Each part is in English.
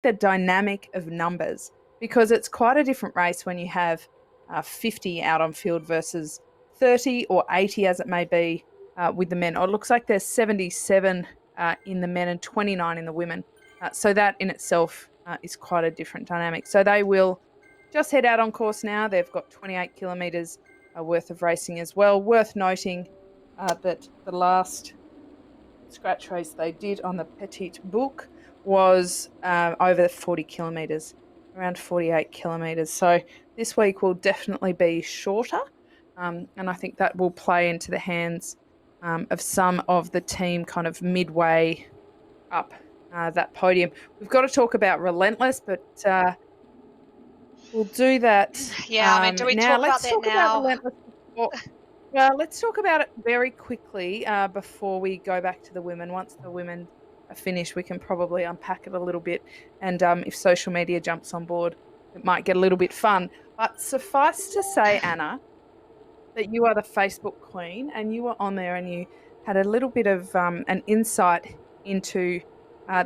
the dynamic of numbers, because it's quite a different race when you have 50 out on field versus 30 or 80 as it may be with the men. Or it looks like there's 77 in the men and 29 in the women. So that in itself is quite a different dynamic. So they will just head out on course now. They've got 28 kilometres worth of racing as well. Worth noting that the last scratch race they did on the Petite Boucle was over 40 kilometres, around 48 kilometres. So this week will definitely be shorter, and I think that will play into the hands of some of the team kind of midway up that podium. We've got to talk about Relentless, but we'll do that Yeah, I mean, do we now. talk Let's about that talk now? about Relentless before. Well, let's talk about it very quickly before we go back to the women. Once the women are finished, we can probably unpack it a little bit. And if social media jumps on board, it might get a little bit fun. But suffice to say, Anna, that you are the Facebook queen, and you were on there and you had a little bit of an insight into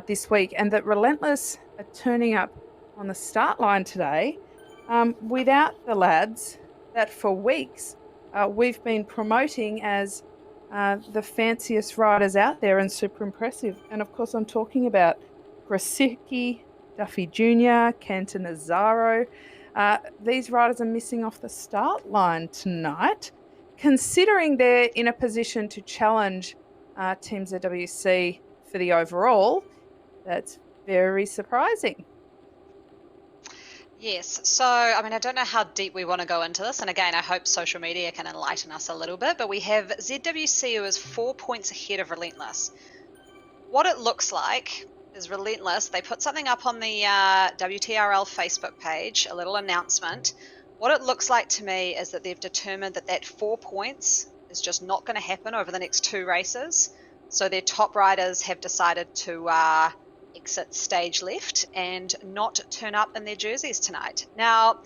this week, and that Relentless are turning up on the start line today without the lads that for weeks we've been promoting as the fanciest riders out there and super impressive. And of course, I'm talking about Grasicki, Duffy Jr., Cantanazaro. These riders are missing off the start line tonight, considering they're in a position to challenge Team ZWC for the overall. That's very surprising. Yes. So, I mean, I don't know how deep we want to go into this. And again, I hope social media can enlighten us a little bit. But we have ZWC, who is 4 points ahead of Relentless. What it looks like is Relentless. They put something up on the WTRL Facebook page, a little announcement. What it looks like to me is that they've determined that 4 points is just not going to happen over the next 2 races. So their top riders have decided to exit stage left and not turn up in their jerseys tonight. Now,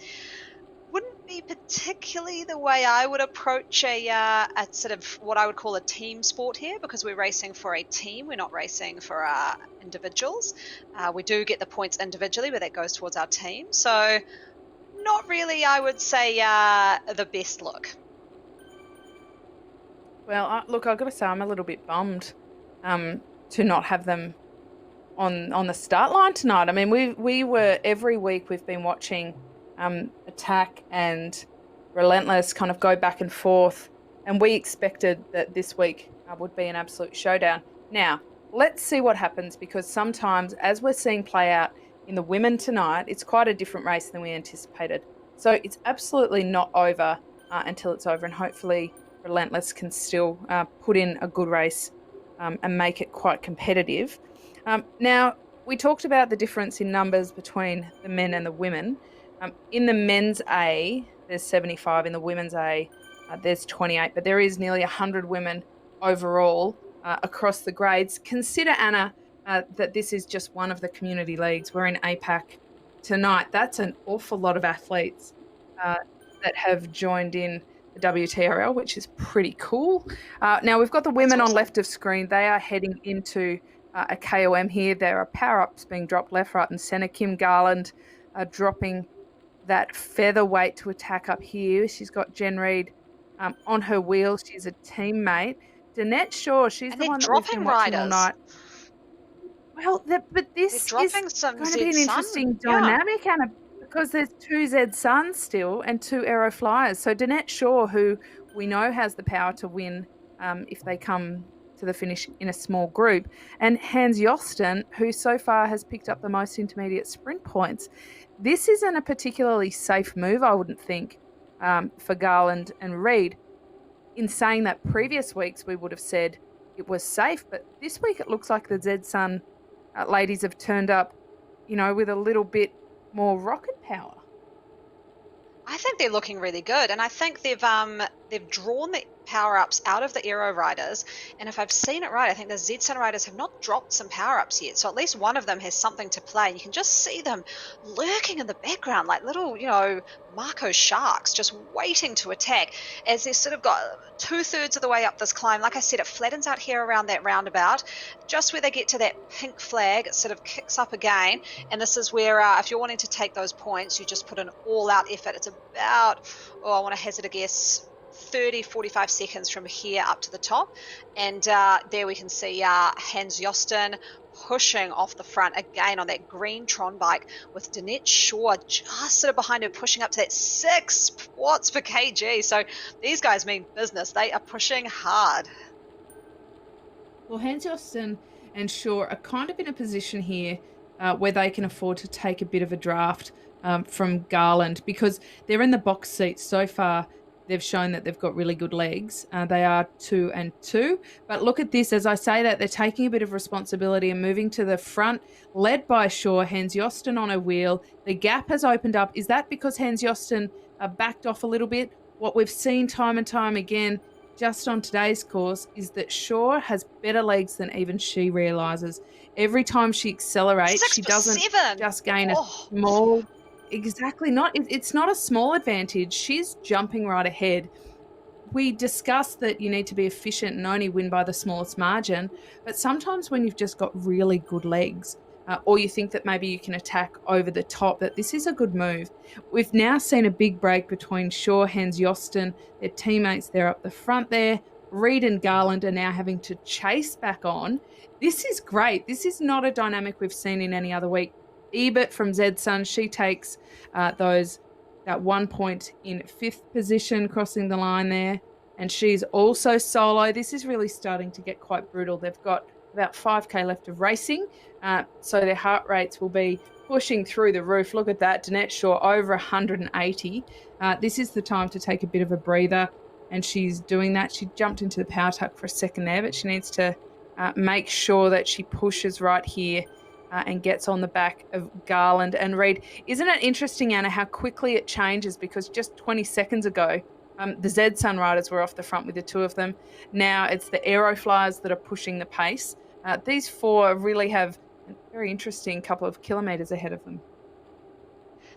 wouldn't be particularly the way I would approach a sort of what I would call a team sport here, because we're racing for a team. We're not racing for individuals. We do get the points individually, but that goes towards our team. So not really, I would say, the best look. Well, look, I've got to say I'm a little bit bummed to not have them on the start line tonight. I mean, we were every week we've been watching Attack and Relentless kind of go back and forth, and we expected that this week would be an absolute showdown. Now, let's see what happens, because sometimes, as we're seeing play out in the women tonight, it's quite a different race than we anticipated. So it's absolutely not over until it's over, and hopefully Relentless can still put in a good race and make it quite competitive. Now, we talked about the difference in numbers between the men and the women. In the men's A, there's 75. In the women's A, there's 28. But there is nearly 100 women overall across the grades. Consider, Anna, that this is just one of the community leagues. We're in APAC tonight. That's an awful lot of athletes that have joined in the WTRL, which is pretty cool. Now, we've got the women on left of screen. They are heading into a KOM here. There are power-ups being dropped left, right and centre. Kim Garland dropping that featherweight to attack up here. She's got Jen Reid on her wheels. She's a teammate. Danette Shaw, she's the one that we've been watching all night. Well, but this is going to be an interesting dynamic, Anna, because there's 2 Z Suns still and 2 Aero Flyers. So Danette Shaw, who we know has the power to win if they come to the finish in a small group, and Hans Josten, who so far has picked up the most intermediate sprint points. This isn't a particularly safe move, I wouldn't think, for Garland and Reid. In saying that, previous weeks we would have said it was safe, but this week it looks like the Z Sun ladies have turned up, with a little bit more rocket power. I think they're looking really good, and I think they've they've drawn the power-ups out of the Aero Riders, and if I've seen it right, I think the Z Sun Riders have not dropped some power-ups yet, so at least one of them has something to play, and you can just see them lurking in the background like little, Mako sharks just waiting to attack as they've sort of got 2/3 of the way up this climb. Like I said, it flattens out here around that roundabout. Just where they get to that pink flag, it sort of kicks up again, and this is where if you're wanting to take those points, you just put an all-out effort. It's about, I want to hazard a guess, 30-45 seconds from here up to the top, and there we can see Hans Josten pushing off the front again on that green Tron bike, with Danette Shaw just sort of behind her, pushing up to that 6 watts per kg. So these guys mean business. They are pushing hard. Well, Hans Josten and Shaw are kind of in a position here where they can afford to take a bit of a draft from Garland, because they're in the box seat so far. They've shown that they've got really good legs. They are 2 and 2. But look at this. As I say that, they're taking a bit of responsibility and moving to the front, led by Shaw. Hans Josten on a wheel. The gap has opened up. Is that because Hans Josten backed off a little bit? What we've seen time and time again, just on today's course, is that Shaw has better legs than even she realises. Every time she accelerates, she doesn't just gain a small... Exactly. It's not a small advantage. She's jumping right ahead. We discussed that you need to be efficient and only win by the smallest margin, but sometimes when you've just got really good legs, or you think that maybe you can attack over the top, that this is a good move. We've now seen a big break between Shaw, Hans Josten, their teammates there up the front there. Reed and Garland are now having to chase back on. This is great. This is not a dynamic we've seen in any other week. Ebert from Z-Sun, she takes that 1 point in 5th position, crossing the line there, and she's also solo. This is really starting to get quite brutal. They've got about 5k left of racing, so their heart rates will be pushing through the roof. Look at that, Danette Shaw over 180. This is the time to take a bit of a breather, and she's doing that. She jumped into the power tuck for a second there, but she needs to make sure that she pushes right here and gets on the back of Garland and Reed. Isn't it interesting, Anna, how quickly it changes? Because just 20 seconds ago, the Z-Sun riders were off the front with the 2 of them. Now it's the Aeroflyers that are pushing the pace. These 4 really have a very interesting couple of kilometres ahead of them.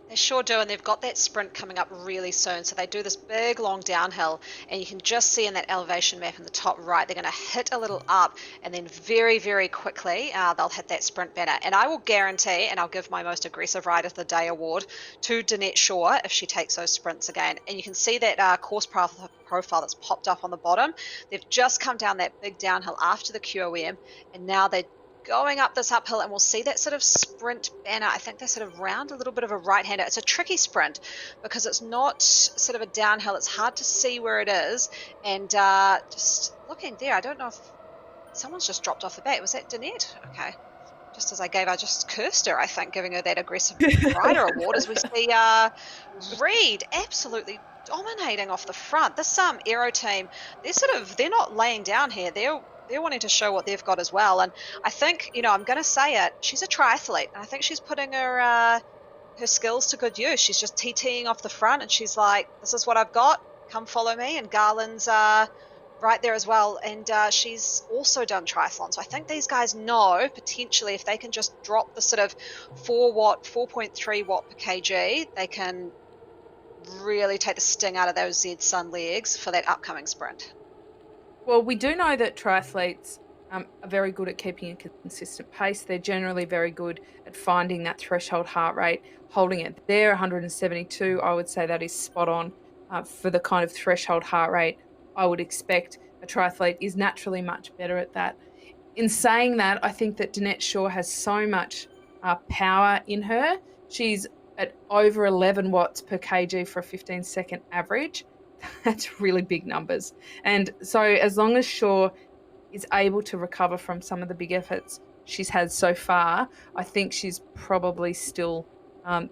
They sure do, and they've got that sprint coming up really soon. So they do this big, long downhill, and you can just see in that elevation map in the top right, they're going to hit a little up, and then very, very quickly, they'll hit that sprint banner. And I will guarantee, and I'll give my most aggressive rider of the day award to Danette Shaw if she takes those sprints again. And you can see that course profile that's popped up on the bottom. They've just come down that big downhill after the QOM, and now they're going up this uphill, and we'll see that sort of sprint banner. I think they sort of round a little bit of a right-hander. It's a tricky sprint because it's not sort of a downhill. It's hard to see where it is, and just looking there, I don't know if someone's just dropped off the bat. Was that Danette? Okay. Just as I just cursed her, I think, giving her that aggressive rider award, as we see Reed absolutely dominating off the front. This Aero team, they're not laying down here. They're wanting to show what they've got as well. And I think, I'm going to say it, she's a triathlete, and I think she's putting her skills to good use. She's just TTing off the front, and she's like, this is what I've got, come follow me. And Garland's right there as well, and she's also done triathlon. So I think these guys know, potentially, if they can just drop the sort of 4.3 watt per kg, they can really take the sting out of those Z-Sun legs for that upcoming sprint. Well, we do know that triathletes are very good at keeping a consistent pace. They're generally very good at finding that threshold heart rate, holding it there, 172. I would say that is spot on for the kind of threshold heart rate I would expect. A triathlete is naturally much better at that. In saying that, I think that Danette Shaw has so much power in her. She's at over 11 watts per kg for a 15-second average. That's really big numbers. And so as long as Shaw is able to recover from some of the big efforts she's had so far, I think she's probably still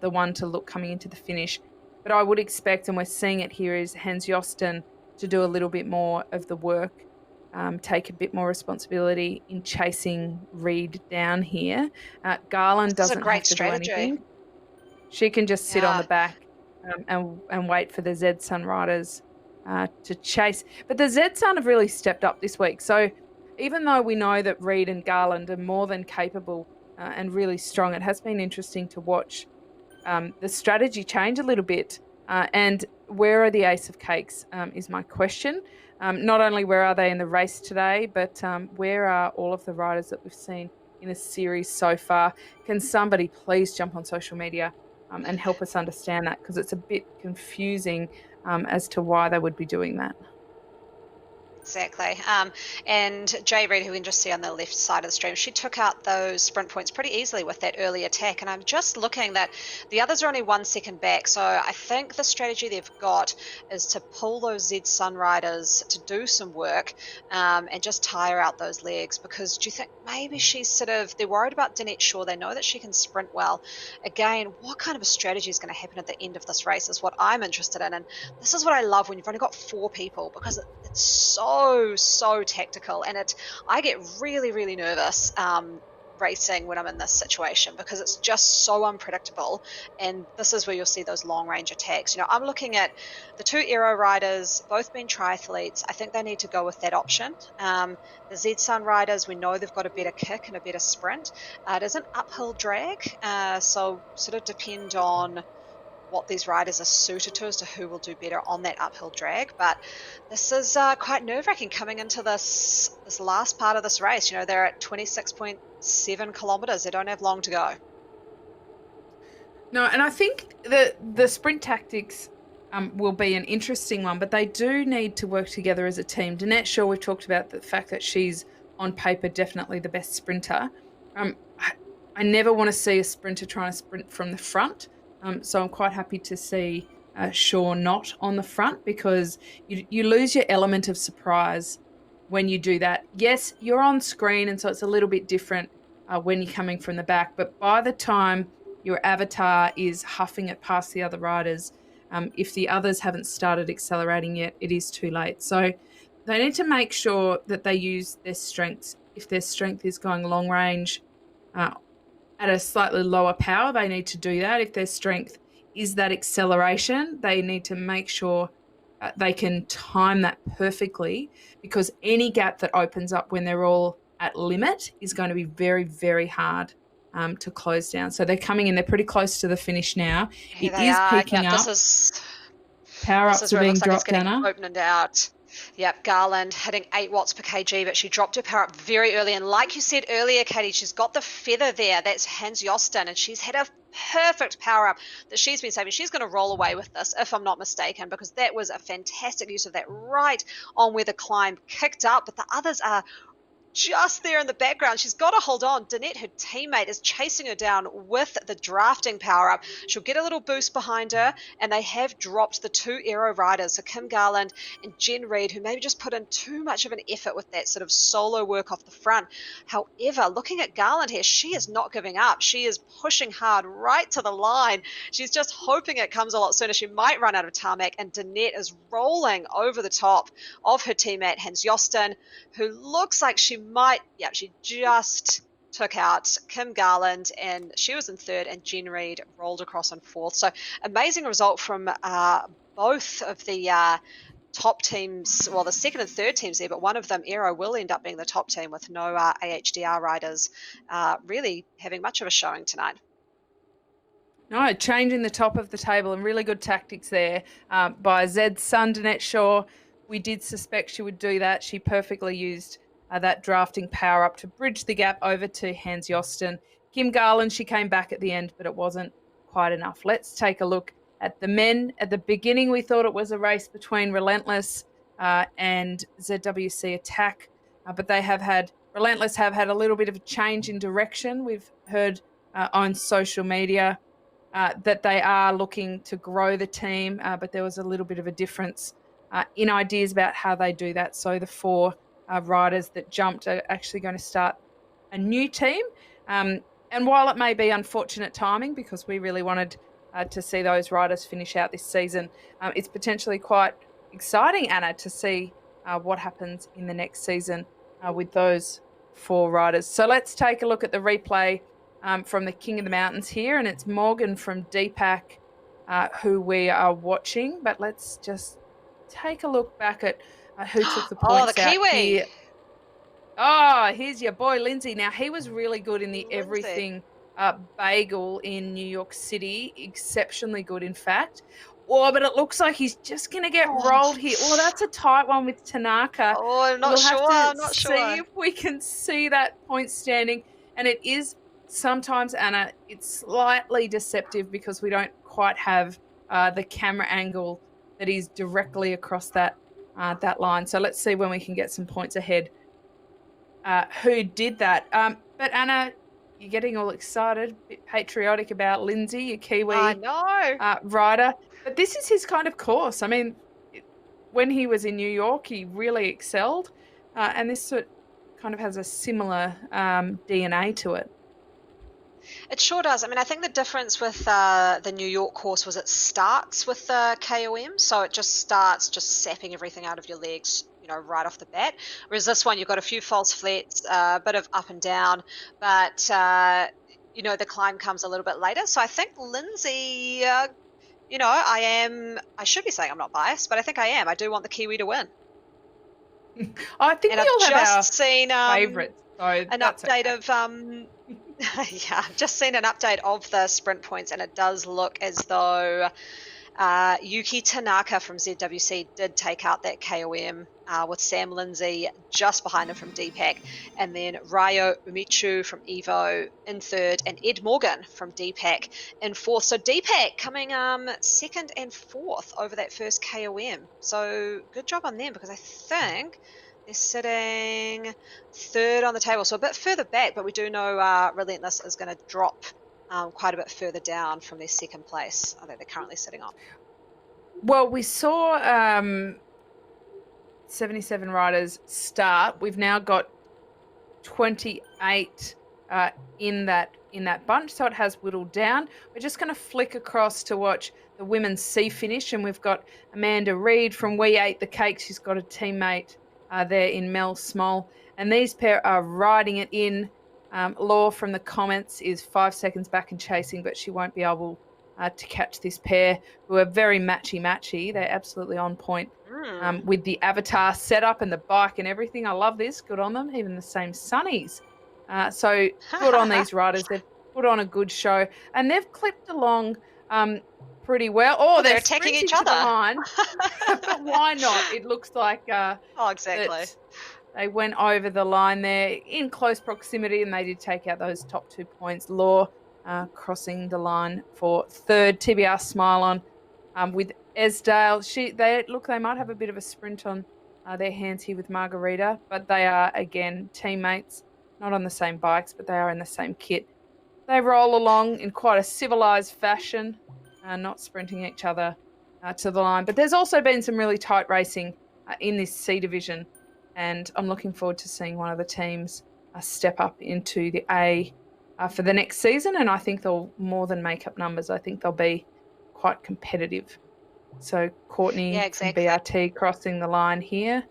the one to look coming into the finish. But I would expect, and we're seeing it here, is Hans Josten to do a little bit more of the work, take a bit more responsibility in chasing Reed down here. Garland doesn't have to do anything. She can just sit on the back and wait for the Z-Sun riders to chase. But the Z Sun have really stepped up this week. So even though we know that Reed and Garland are more than capable and really strong, it has been interesting to watch the strategy change a little bit. And where are the Ace of Cakes is my question. Not only where are they in the race today, but where are all of the riders that we've seen in a series so far? Can somebody please jump on social media and help us understand that? Because it's a bit confusing as to why they would be doing that. Exactly. And Jay Reid, who we can just see on the left side of the stream, she took out those sprint points pretty easily with that early attack. And I'm just looking that the others are only 1 second back. So I think the strategy they've got is to pull those Z Sun riders to do some work and just tire out those legs. Because do you think maybe they're worried about Danette Shaw. They know that she can sprint well. Again, what kind of a strategy is going to happen at the end of this race is what I'm interested in. And this is what I love when you've only got 4 people, because it's so tactical, and I get really nervous racing when I'm in this situation, because it's just so unpredictable. And this is where you'll see those long range attacks. I'm looking at the 2 aero riders, both being triathletes. I think they need to go with that option. The Z Sun riders, we know they've got a better kick and a better sprint. It is an uphill drag, so sort of depend on what these riders are suited to as to who will do better on that uphill drag. But this is quite nerve-wracking coming into this last part of this race. They're at 26.7 kilometers. They don't have long to go. No, and I think the sprint tactics will be an interesting one, but they do need to work together as a team. Danette Shaw, we've talked about the fact that she's on paper definitely the best sprinter. I never want to see a sprinter trying to sprint from the front. So I'm quite happy to see Shaw not on the front, because you lose your element of surprise when you do that. Yes, you're on screen, and so it's a little bit different when you're coming from the back. But by the time your avatar is huffing it past the other riders, if the others haven't started accelerating yet, it is too late. So they need to make sure that they use their strengths. If their strength is going long range, at a slightly lower power, they need to do that. If their strength is that acceleration, they need to make sure they can time that perfectly, because any gap that opens up when they're all at limit is going to be very, very hard to close down. So they're coming in. They're pretty close to the finish now. Here It is peaking up. Power-ups are being dropped, Anna. Opened out. Yep, Garland hitting 8 watts per kg, but she dropped her power up very early. And like you said earlier, Katie, she's got the feather there. That's Hans Josten, and she's had a perfect power up that she's been saving. She's going to roll away with this, if I'm not mistaken, because that was a fantastic use of that right on where the climb kicked up. But the others are just there in the background. She's got to hold on. Danette, her teammate, is chasing her down with the drafting power up. She'll get a little boost behind her, and they have dropped the 2 aero riders, so Kim Garland and Jen Reid, who maybe just put in too much of an effort with that sort of solo work off the front. However, looking at Garland here, she is not giving up. She is pushing hard right to the line. She's just hoping it comes a lot sooner. She might run out of tarmac, and Danette is rolling over the top of her teammate Hans Josten, who looks like she just took out Kim Garland, and she was in 3rd, and Jen Reid rolled across in 4th. So amazing result from both of the top teams, well, the 2nd and 3rd teams there, but one of them, Aero, will end up being the top team with no AHDR riders really having much of a showing tonight. No, changing the top of the table, and really good tactics there by Z Sun, Danette Shaw. We did suspect she would do that. She perfectly used that drafting power up to bridge the gap over to Hans Josten. Kim Garland, she came back at the end, but it wasn't quite enough. Let's take a look at the men. At the beginning, we thought it was a race between Relentless and ZWC Attack, but Relentless have had a little bit of a change in direction. We've heard on social media that they are looking to grow the team, but there was a little bit of a difference in ideas about how they do that. So the 4 riders that jumped are actually going to start a new team. And while it may be unfortunate timing, because we really wanted to see those riders finish out this season, it's potentially quite exciting, Anna, to see what happens in the next season with those 4 riders. So let's take a look at the replay from the King of the Mountains here, and it's Morgan from DPAC who we are watching. But let's just take a look back at who took the Oh, the points out Kiwi. here. Oh, here's your boy Lindsay. Now he was really good in the Lindsay. everything bagel in New York City. Exceptionally good, in fact. Oh, but it looks like he's just gonna get Oh, rolled here. Oh, that's a tight one with Tanaka. oh, I'm not We'll have sure. to I'm not see sure. if we can see that point standing. And it is sometimes, Anna, it's slightly deceptive because we don't quite have the camera angle that is directly across that line. So let's see when we can get some points ahead who did that. But Anna, you're getting all excited, a bit patriotic about Lindsay, your I Kiwi know. rider. But this is his kind of course. I mean, when he was in New York, he really excelled. And this kind of has a similar DNA to it. It sure does. I mean, I think the difference with the New York course was it starts with the KOM, so it just starts just sapping everything out of your legs, right off the bat. Whereas this one, you've got a few false flats, a bit of up and down, but the climb comes a little bit later. So I think Lindsay, I should be saying I'm not biased, but I think I am. I do want the Kiwi to win. I think And we I've all have our just seen favourites, so an that's update okay. of yeah, I've just seen an update of the sprint points, and it does look as though Yuki Tanaka from ZWC did take out that KOM with Sam Lindsay just behind him from Deepak, and then Ryo Umichu from Evo in third, and Ed Morgan from Deepak in fourth. So Deepak coming second and fourth over that first KOM. So good job on them, because I think they're sitting third on the table, so a bit further back, but we do know Relentless is going to drop quite a bit further down from their second place that they're currently sitting on. Well, we saw 77 riders start. We've now got 28 in that bunch, so it has whittled down. We're just going to flick across to watch the women's C finish, and we've got Amanda Reed from We Ate the Cake. She's got a teammate there in Mel Small, and these pair are riding it in. Law from the comments is 5 seconds back and chasing, but she won't be able to catch this pair, who are very matchy. They're absolutely on point with the avatar setup and the bike and everything. I love this. Good on them. Even the same sunnies. So good on these riders. They've put on a good show, and they've clipped along pretty well. Oh, they're they're attacking sprinting each to the other. line. But why not? It looks like Exactly. that they went over the line there in close proximity, and they did take out those top 2 points. Law crossing the line for third. TBR Smile on with Esdale. They might have a bit of a sprint on their hands here with Margarita, but they are again teammates, not on the same bikes, but they are in the same kit. They roll along in quite a civilized fashion, not sprinting each other to the line. But there's also been some really tight racing in this C division, and I'm looking forward to seeing one of the teams step up into the A for the next season, and I think they'll more than make up numbers. I think they'll be quite competitive. So Courtney from BRT crossing the line here.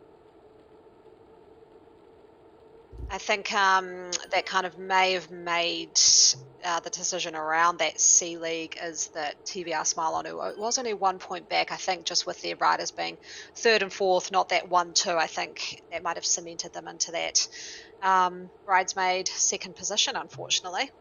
I think that kind of may have made the decision around that C League is that TBR Smile on, who was only 1 point back, I think just with their riders being third and fourth, not that 1-2, I think that might have cemented them into that bridesmaid second position, unfortunately.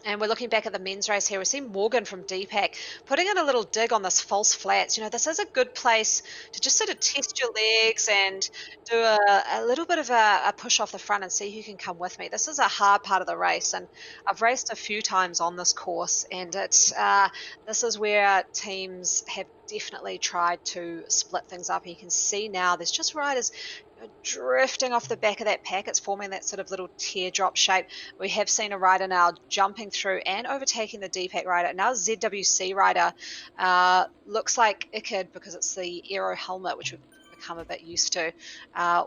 And we're looking back at the men's race here. We see Morgan from Deepak putting in a little dig on this false flats. This is a good place to just sort of test your legs and do a little bit of a push off the front and see who can come with me. This is a hard part of the race, and I've raced a few times on this course, and this is where teams have definitely tried to split things up. And you can see now there's just riders drifting off the back of that pack. It's forming that sort of little teardrop shape. We have seen a rider now jumping through and overtaking the Deepak rider. Now ZWC rider looks like Ikid, because it's the aero helmet, which we've become a bit used to,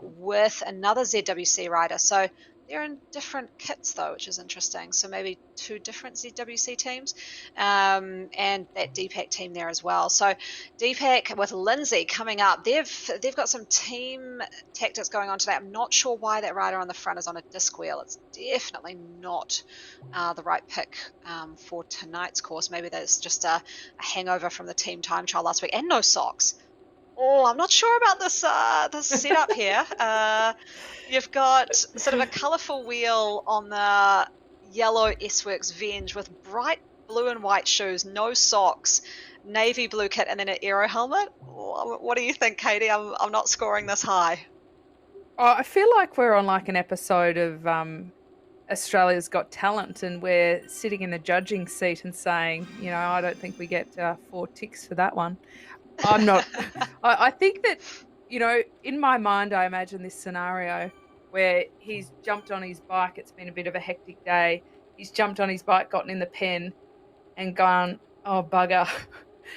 with another ZWC rider. So they're in different kits though, which is interesting. So maybe 2 different ZWC teams, and that Deepak team there as well. So Deepak with Lindsay coming up, they've got some team tactics going on today. I'm not sure why that rider on the front is on a disc wheel. It's definitely not the right pick for tonight's course. Maybe there's just a hangover from the team time trial last week, and no socks. Oh, I'm not sure about this setup here. You've got sort of a colourful wheel on the yellow S-Works Venge with bright blue and white shoes, no socks, navy blue kit, and then an aero helmet. What do you think, Katie? I'm not scoring this high. Oh, I feel like we're on like an episode of Australia's Got Talent, and we're sitting in the judging seat and saying, I don't think we get 4 ticks for that one. I'm not. I think that, in my mind, I imagine this scenario where he's jumped on his bike. It's been a bit of a hectic day. He's jumped on his bike, gotten in the pen, and gone, oh, bugger.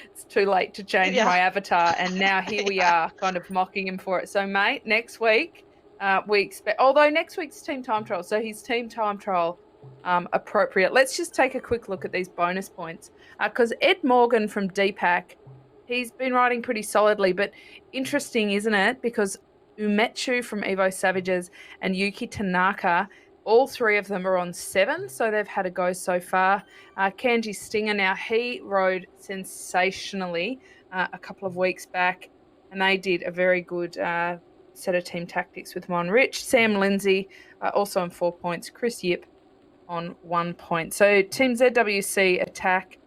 It's too late to change Yeah, my avatar. And now here we yeah. are kind of mocking him for it. So, mate, next week, we expect, although next week's team time trial, so his team time trial appropriate. Let's just take a quick look at these bonus points because Ed Morgan from Deepak, he's been riding pretty solidly, but interesting, isn't it? Because Umechu from Evo Savages and Yuki Tanaka, all three of them are on 7, so they've had a go so far. Kanji Stinger, now he rode sensationally a couple of weeks back, and they did a very good set of team tactics with Mon Rich. Sam Lindsay also on 4 points. Chris Yip on 1 point. So Team ZWC attack,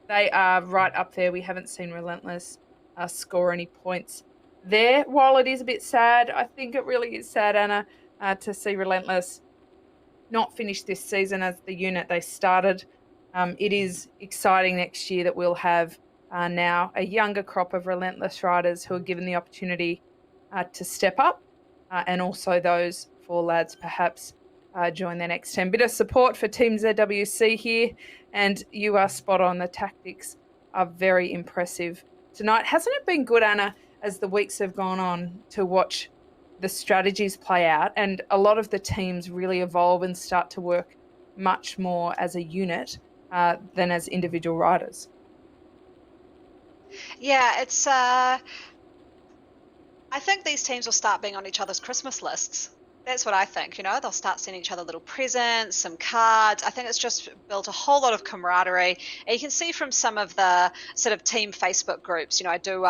they are right up there. We haven't seen Relentless score any points there. While it is a bit sad, I think it really is sad, Anna, to see Relentless not finish this season as the unit they started. It is exciting next year that we'll have now a younger crop of Relentless riders who are given the opportunity to step up, and also those 4 lads perhaps join their next team. Bit of support for Team ZWC here, and you are spot on. The tactics are very impressive tonight. Hasn't it been good, Anna, as the weeks have gone on, to watch the strategies play out and a lot of the teams really evolve and start to work much more as a unit than as individual riders? Yeah, it's I think these teams will start being on each other's Christmas lists. That's what I think. They'll start sending each other little presents, some cards. I think it's just built a whole lot of camaraderie. And you can see from some of the sort of team Facebook groups, I do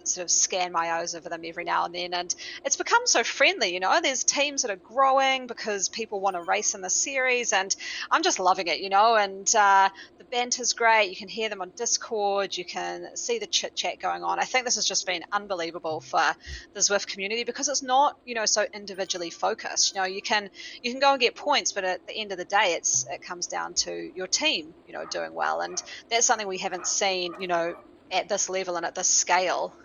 sort of scan my eyes over them every now and then. And it's become so friendly, there's teams that are growing because people want to race in the series. And I'm just loving it, and the banter's great. You can hear them on Discord. You can see the chit chat going on. I think this has just been unbelievable for the Zwift community because it's not, so individually focused. You can go and get points, but at the end of the day, it comes down to your team, doing well, and that's something we haven't seen, at this level and at this scale.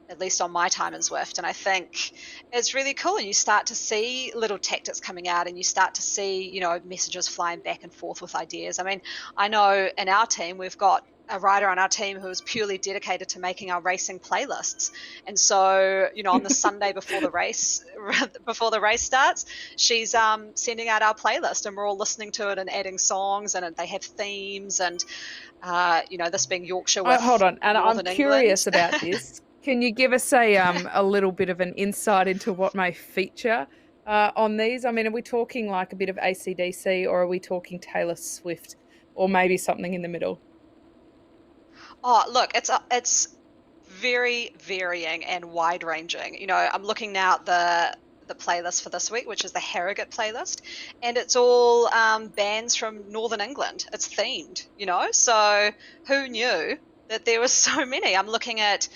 At least on my time in Zwift. And I think it's really cool. And you start to see little tactics coming out and you start to see, messages flying back and forth with ideas. I mean, I know in our team, we've got a rider on our team who is purely dedicated to making our racing playlists. And so, on the Sunday before the race, starts, she's sending out our playlist and we're all listening to it and adding songs, and they have themes, and this being Yorkshire with Hold on, and I'm Northern curious England. about this. Can you give us a little bit of an insight into what may feature on these? I mean, are we talking like a bit of AC/DC, or are we talking Taylor Swift, or maybe something in the middle? Oh, look, it's very varying and wide ranging. I'm looking now at the playlist for this week, which is the Harrogate playlist, and it's all bands from Northern England. It's themed, so who knew that there was so many? I'm looking at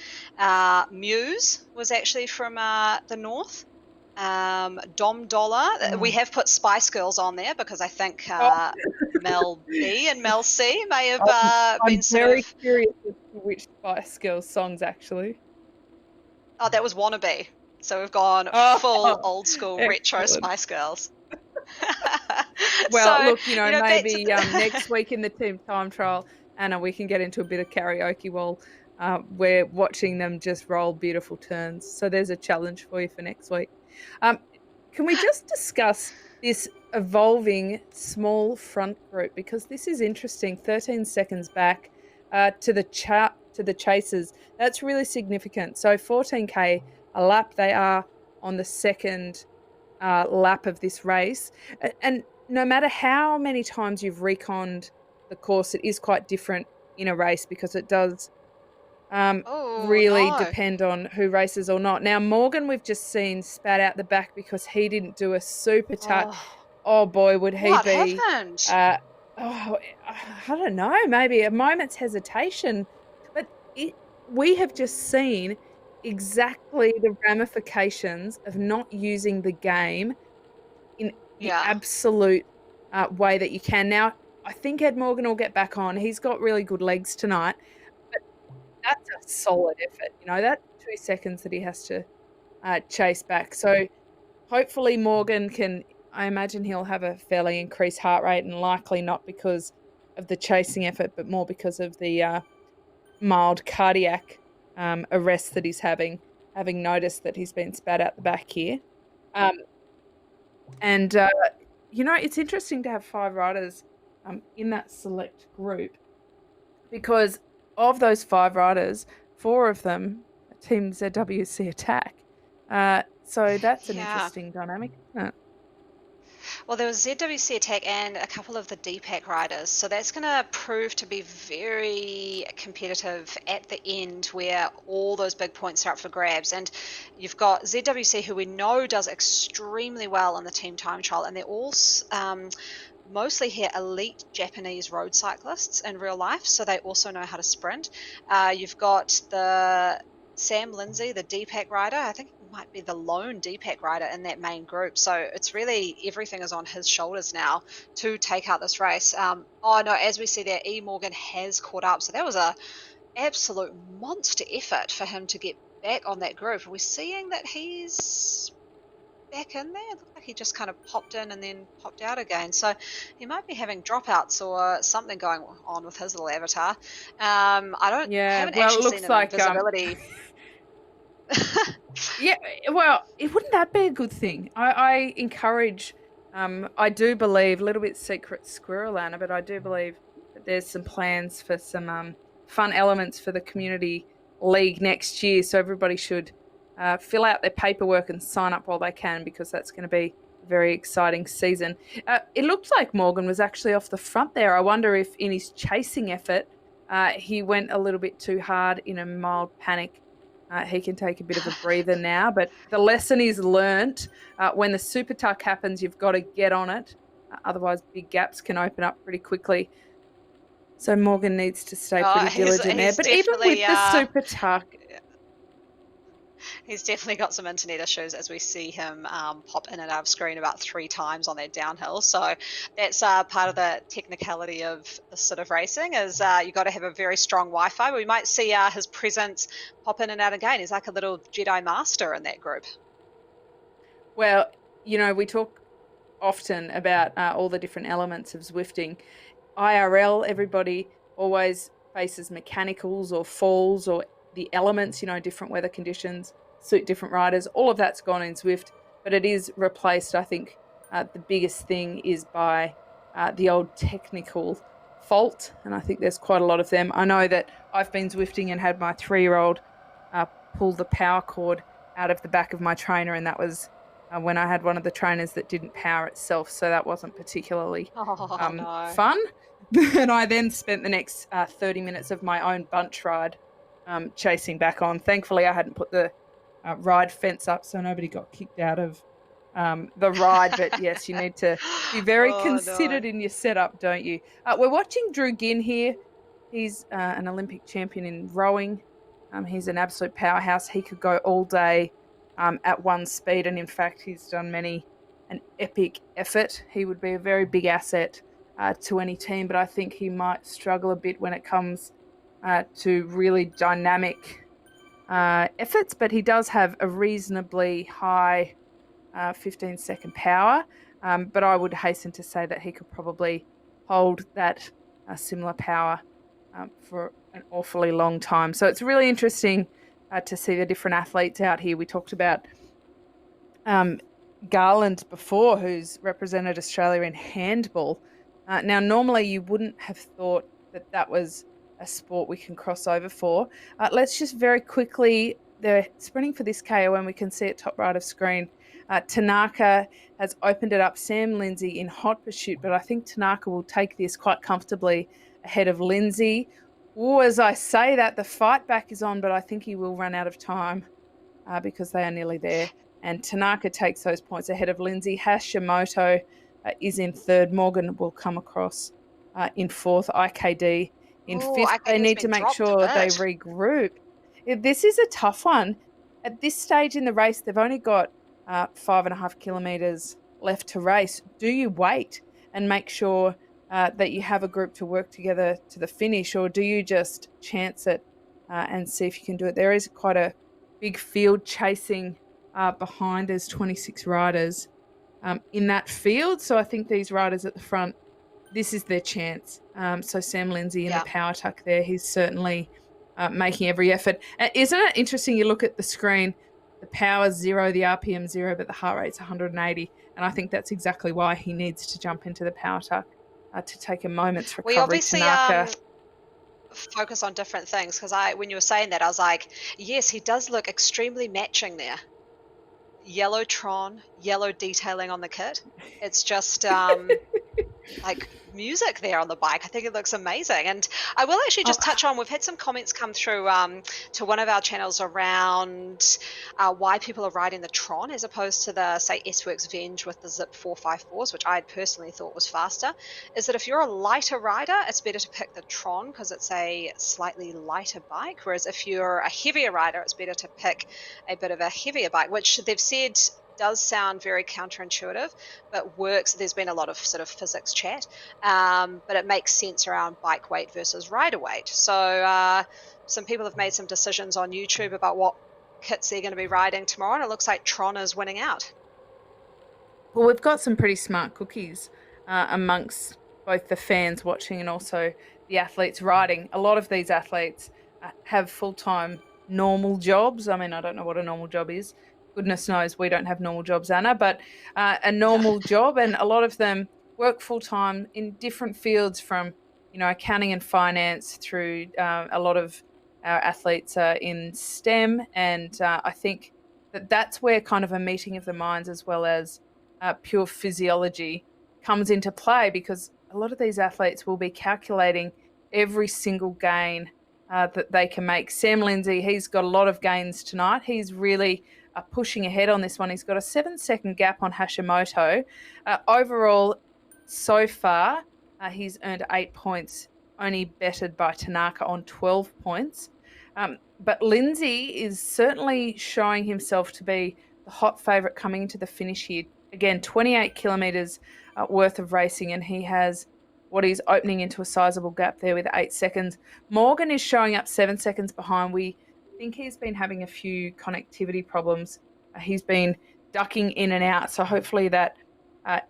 Muse was actually from the north. Dom Dollar. We have put Spice Girls on there because I think Mel B and Mel C may have been I'm sort very of. curious as to which Spice Girls songs actually. Oh, that was Wannabe. So we've gone full old school retro excellent. Spice Girls. Well, So, look, maybe back to next week in the team time trial, Anna, we can get into a bit of karaoke while we're watching them just roll beautiful turns. So there's a challenge for you for next week. Can we just discuss this evolving small front group, because this is interesting. 13 seconds back to the chasers. That's really significant. So 14k a lap. They are on the second lap of this race, and no matter how many times you've reconned the course, it is quite different in a race because it does Oh, really no. depend on who races or not. Now, Morgan, we've just seen spat out the back because he didn't do a super tuck. Oh, Oh boy, would he what be? happened? Uh, oh, I don't know. Maybe a moment's hesitation, but we have just seen exactly the ramifications of not using the game in the Yeah. absolute way that you can. Now, I think Ed Morgan will get back on. He's got really good legs tonight, but that's a solid effort. That's 2 seconds that he has to chase back. So hopefully Morgan can. I imagine he'll have a fairly increased heart rate, and likely not because of the chasing effort, but more because of the mild cardiac arrest that he's having noticed that he's been spat out the back here. Um, and it's interesting to have 5 riders in that select group because of those 5 riders, 4 of them are Team ZWC Attack. So that's an Yeah. interesting dynamic, isn't it? Well, there was ZWC Attack and a couple of the DPAC riders, so that's going to prove to be very competitive at the end where all those big points are up for grabs. And you've got ZWC, who we know does extremely well in the team time trial, and they're all mostly here elite Japanese road cyclists in real life, so they also know how to sprint. You've got the Sam Lindsay, the DPAC rider. I think he might be the lone DPAC rider in that main group. So it's really everything is on his shoulders now to take out this race. Oh no, as we see there, E Morgan has caught up. So that was a absolute monster effort for him to get back on that group. Are we seeing that he's back in there? It looked like he just kind of popped in and then popped out again. So he might be having dropouts or something going on with his little avatar. I Yeah, haven't well, it actually seen looks an like invisibility. yeah, well, wouldn't that be a good thing? I encourage, I do believe, a little bit secret squirrel, Anna, but I do believe that there's some plans for some fun elements for the community league next year. So everybody should fill out their paperwork and sign up while they can, because that's going to be a very exciting season. It looked like Morgan was actually off the front there. I wonder if in his chasing effort, he went a little bit too hard in a mild panic. He can take a bit of a breather now, but the lesson is learnt. When the super tuck happens, you've got to get on it. Otherwise, big gaps can open up pretty quickly. So Morgan needs to stay Oh, pretty diligent there. he's But even with definitely the super tuck, he's definitely got some internet issues as we see him pop in and out of screen about 3 times on that downhill. So that's part of the technicality of this sort of racing is you got to have a very strong Wi-Fi. We might see his presence pop in and out again. He's like a little Jedi Master in that group. well, we talk often about all the different elements of Zwifting. IRL, everybody always faces mechanicals or falls or the elements, different weather conditions suit different riders. All of that's gone in Zwift, but it is replaced. I think the biggest thing is by the old technical fault, and I think there's quite a lot of them. I know that I've been Zwifting and had my 3-year-old pull the power cord out of the back of my trainer, and that was when I had one of the trainers that didn't power itself, so that wasn't particularly Oh no. fun. And I then spent the next 30 minutes of my own bunch ride chasing back on. Thankfully, I hadn't put the ride fence up, so nobody got kicked out of the ride. But yes, you need to be very Oh considered no. in your setup, don't you? We're watching Drew Ginn here. He's an Olympic champion in rowing. He's an absolute powerhouse. He could go all day at one speed, and in fact, he's done an epic effort. He would be a very big asset to any team, but I think he might struggle a bit when it comes to really dynamic efforts. But he does have a reasonably high 15-second power. But I would hasten to say that he could probably hold that similar power for an awfully long time. So it's really interesting to see the different athletes out here. We talked about Garland before, who's represented Australia in handball. Now, normally you wouldn't have thought that that was a sport we can cross over for. Let's just very quickly, they're sprinting for this KOM. We can see it top right of screen. Tanaka has opened it up. Sam Lindsay in hot pursuit, but I think Tanaka will take this quite comfortably ahead of Lindsay. Oh, as I say that, the fight back is on, but I think he will run out of time because they are nearly there. And Tanaka takes those points ahead of Lindsay. Hashimoto is in third. Morgan will come across in fourth. IKD in Oh, fifth. They IKD's need to been make dropped a sure they bit. regroup. This is a tough one. At this stage in the race, they've only got 5.5 kilometers left to race. Do you wait and make sure that you have a group to work together to the finish, or do you just chance it and see if you can do it? There is quite a big field chasing behind. There's 26 riders in that field, so I think these riders at the front, this is their chance. So Sam Lindsay in the Yeah. power tuck there, he's certainly making every effort. Isn't it interesting? You look at the screen, the power's 0, the RPM 0, but the heart rate's 180. And I think that's exactly why he needs to jump into the power tuck to take a moment's We recovery. obviously Tanaka. focus on different things because when you were saying that, I was like, yes, he does look extremely matching there. Yellow Tron, yellow detailing on the kit. It's just like music there on the bike. I think it looks amazing. And I will actually just touch on, we've had some comments come through to one of our channels around why people are riding the Tron as opposed to the, say, S-Works Venge with the Zip 454s, which I personally thought was faster. Is that if you're a lighter rider, it's better to pick the Tron because it's a slightly lighter bike, whereas if you're a heavier rider, it's better to pick a bit of a heavier bike, which they've said does sound very counterintuitive, but works. There's been a lot of sort of physics chat, but it makes sense around bike weight versus rider weight. So some people have made some decisions on YouTube about what kits they're going to be riding tomorrow, and it looks like Tron is winning out. Well, we've got some pretty smart cookies amongst both the fans watching and also the athletes riding. A lot of these athletes have full-time normal jobs. I mean, I don't know what a normal job is. Goodness knows we don't have normal jobs, Anna, but a normal job, and a lot of them work full-time in different fields from, accounting and finance through a lot of our athletes are in STEM, and I think that's where kind of a meeting of the minds as well as pure physiology comes into play, because a lot of these athletes will be calculating every single gain that they can make. Sam Lindsay, he's got a lot of gains tonight. He's really pushing ahead on this one. He's got a 7-second gap on Hashimoto. Overall, so far, he's earned 8 points, only bettered by Tanaka on 12 points. But Lindsay is certainly showing himself to be the hot favourite coming into the finish here. Again, 28 kilometres worth of racing, and he has what is opening into a sizable gap there with 8 seconds. Morgan is showing up 7 seconds behind. We think he's been having a few connectivity problems. He's been ducking in and out, so hopefully that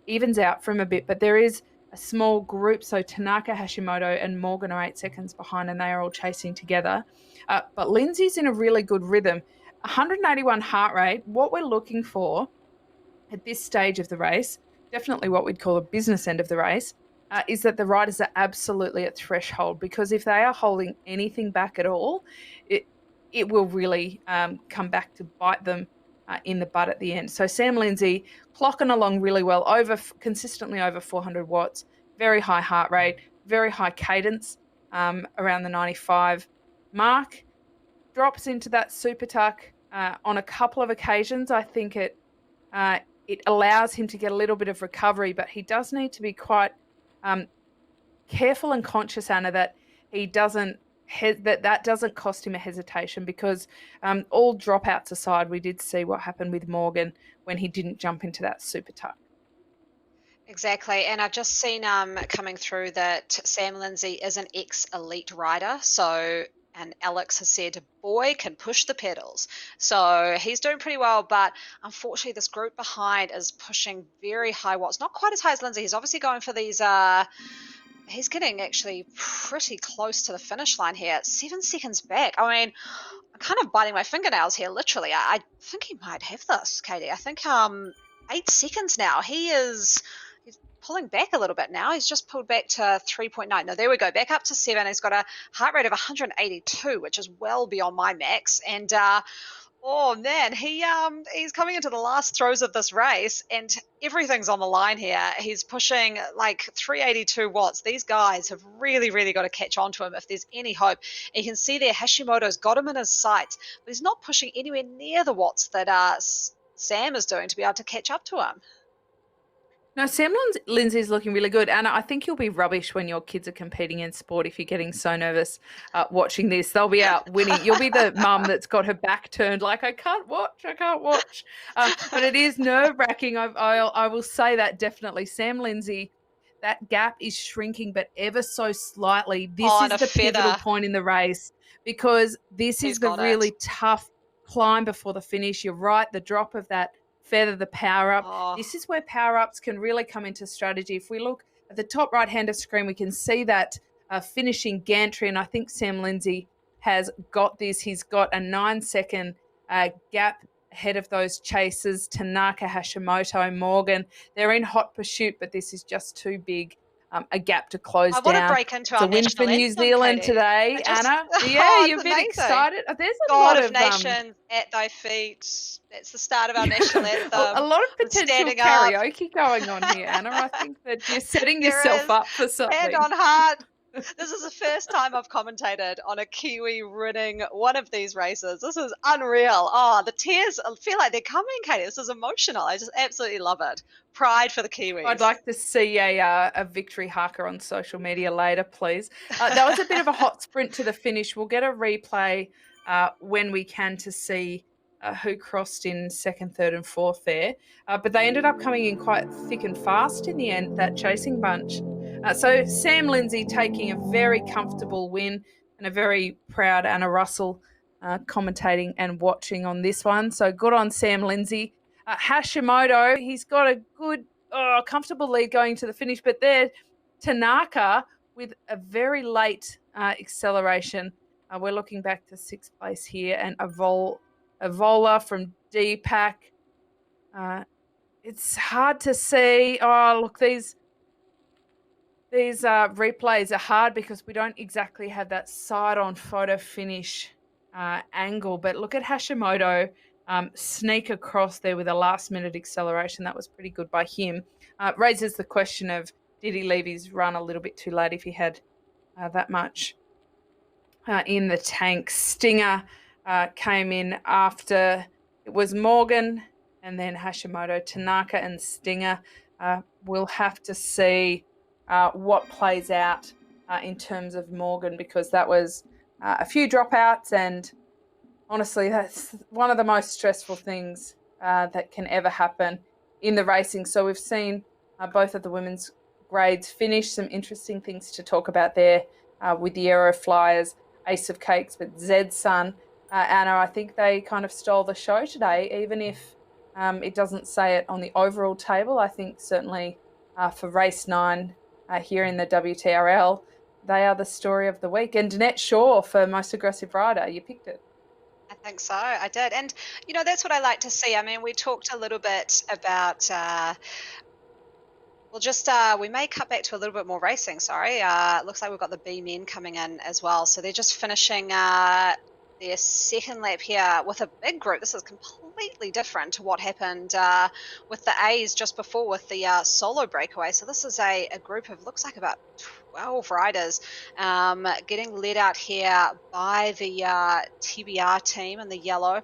evens out for him a bit. But there is a small group, so Tanaka, Hashimoto, and Morgan are 8 seconds behind, and they are all chasing together. But Lindsay's in a really good rhythm. 181 heart rate, what we're looking for at this stage of the race, definitely what we'd call a business end of the race, is that the riders are absolutely at threshold, because if they are holding anything back at all, it will really come back to bite them in the butt at the end. So Sam Lindsay clocking along really well, consistently over 400 watts, very high heart rate, very high cadence, around the 95 mark. Drops into that super tuck on a couple of occasions. I think it allows him to get a little bit of recovery, but he does need to be quite careful and conscious, Anna, that he doesn't that doesn't cost him a hesitation, because all dropouts aside, we did see what happened with Morgan when he didn't jump into that super tuck. Exactly, and I've just seen coming through that Sam Lindsay is an ex-elite rider, and Alex has said, boy can push the pedals. So he's doing pretty well, but unfortunately this group behind is pushing very high watts. Not quite as high as Lindsay. He's obviously going for these, he's getting actually pretty close to the finish line here. 7 seconds back. I mean, I'm kind of biting my fingernails here, literally. I think he might have this, Katie. I think 8 seconds now. He's pulling back a little bit now. He's just pulled back to 3.9. No, there we go. Back up to 7. He's got a heart rate of 182, which is well beyond my max. And Oh man, he's coming into the last throes of this race and everything's on the line here. He's pushing like 382 watts. These guys have really, really got to catch on to him if there's any hope. And you can see there Hashimoto's got him in his sights, but he's not pushing anywhere near the watts that Sam is doing to be able to catch up to him. No, Sam Lindsay's looking really good. Anna, I think you'll be rubbish when your kids are competing in sport if you're getting so nervous watching this. They'll be out winning. You'll be the mum that's got her back turned like, I can't watch. But it is nerve-wracking. I will say that definitely. Sam Lindsay, that gap is shrinking, but ever so slightly. This Oh, is and a the pivotal feather. point in the race because this He's is the got really it. tough climb before the finish. You're right, the drop of that feather, the power up. Oh, This is where power ups can really come into strategy. If we look at the top right hand of screen, we can see that finishing gantry, and I think Sam Lindsay has got this. He's got a 9-second gap ahead of those chasers, Tanaka, Hashimoto, Morgan. They're in hot pursuit, but this is just too big a gap to close I want to down. break into It's our a win for national New anthem, Zealand Katie. today, I just, Anna. Yeah, oh, you're it's a bit amazing. excited. There's a God lot of of nations at thy feet. That's the start of our national a anthem. lot of I'm potential standing up. karaoke going on here, Anna. I think that you're setting There yourself is up for hand something. on heart. This is the first time I've commentated on a Kiwi winning one of these races. This is unreal. Oh, the tears feel like they're coming, Katie. This is emotional. I just absolutely love it. Pride for the I'd Kiwis. like to see a victory haka on social media later, please. That was a bit of a hot sprint to the finish. We'll get a replay when we can to see who crossed in second, third, and fourth there. But they ended up coming in quite thick and fast in the end, that chasing bunch. So Sam Lindsay taking a very comfortable win and a very proud Anna Russell commentating and watching on this one. So good on Sam Lindsay. Hashimoto, he's got a good, comfortable lead going to the finish, but there, Tanaka with a very late acceleration. We're looking back to sixth place here, and Avola from DPAC. It's hard to see. Oh, look, these replays are hard because we don't exactly have that side-on photo finish angle. But look at Hashimoto sneak across there with a last-minute acceleration. That was pretty good by him. Raises the question of, did he leave his run a little bit too late if he had that much in the tank? Stinger came in after. It was Morgan and then Hashimoto, Tanaka and Stinger. We'll have to see what plays out in terms of Morgan, because that was a few dropouts, and honestly, that's one of the most stressful things that can ever happen in the racing. So we've seen both of the women's grades finish. Some interesting things to talk about there with the Aero Flyers, Ace of Cakes, but Zed's son, Anna, I think they kind of stole the show today, even if it doesn't say it on the overall table. I think certainly for race 9 here in the WTRL, they are the story of the week. And Danette Shaw for most aggressive rider, you picked it. I think so. I did. And, that's what I like to see. I mean, we talked a little bit about, we may cut back to a little bit more racing, sorry. Looks like we've got the B men coming in as well. So they're just finishing their second lap here with a big group. This is completely different to what happened with the A's just before with the solo breakaway. So this is a group of, looks like about 12 riders getting led out here by the TBR team in the yellow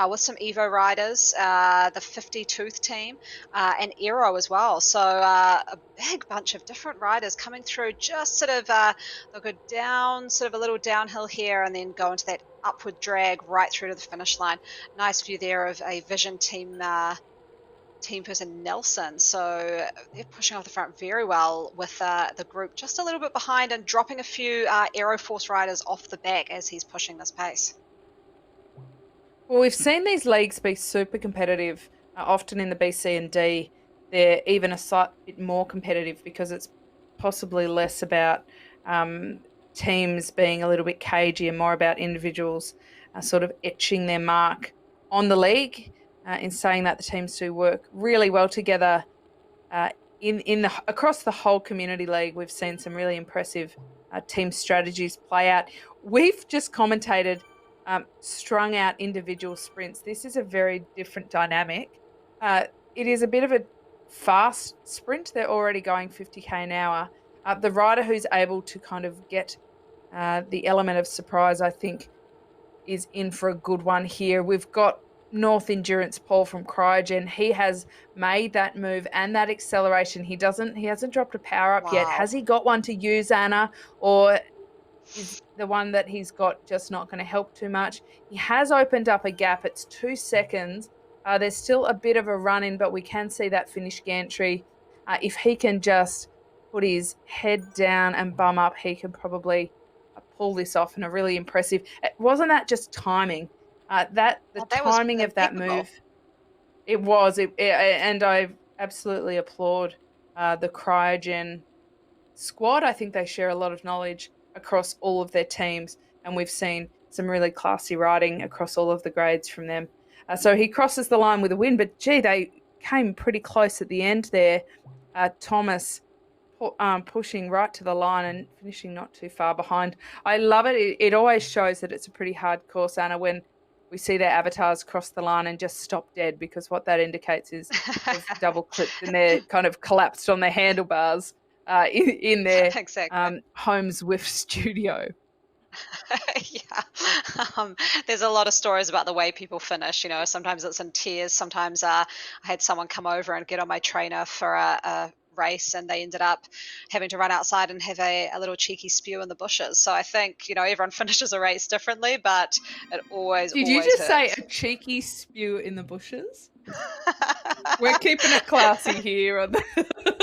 with some Evo riders, the 50 Tooth team and Aero as well. So a big bunch of different riders coming through, just sort of they'll go down sort of a little downhill here and then go into that upward drag right through to the finish line. Nice view there of a Vision team person Nelson. So they're pushing off the front very well with the group just a little bit behind and dropping a few Aero Force riders off the back as he's pushing this pace. Well, we've seen these leagues be super competitive. Often in the B, C and D, they're even a slight bit more competitive because it's possibly less about teams being a little bit cagey and more about individuals sort of etching their mark on the league. In saying that, the teams do work really well together. Across the whole community league, we've seen some really impressive team strategies play out. We've just commentated strung out individual sprints. This is a very different dynamic. It is a bit of a fast sprint. They're already going 50k an hour. The rider who's able to kind of get the element of surprise, I think, is in for a good one here. We've got North Endurance Paul from Cryogen. He has made that move and that acceleration. He hasn't dropped a power up yet. Wow. Has he got one to use, Anna? Or is the one that he's got just not going to help too much? He has opened up a gap. It's 2 seconds. There's still a bit of a run in, but we can see that finish gantry. If he can just put his head down and bum up, he can probably pull this off, and a really impressive. Wasn't that just timing? The That was timing of that impeccable. move. It was, and I absolutely applaud the Cryogen squad. I think they share a lot of knowledge across all of their teams, and we've seen some really classy riding across all of the grades from them. So he crosses the line with a win, but gee, they came pretty close at the end there. Thomas pushing right to the line and finishing not too far behind. I love it. It always shows that it's a pretty hard course, Anna, when we see their avatars cross the line and just stop dead, because what that indicates is they've double clipped and they're kind of collapsed on their handlebars in their Exactly. home Zwift studio. Yeah. There's a lot of stories about the way people finish. You know, sometimes it's in tears. Sometimes I had someone come over and get on my trainer for a race, and they ended up having to run outside and have a little cheeky spew in the bushes. So I think, you know, everyone finishes a race differently, but it always, Did you always just say hurts. a cheeky spew in the bushes? We're keeping it classy here on the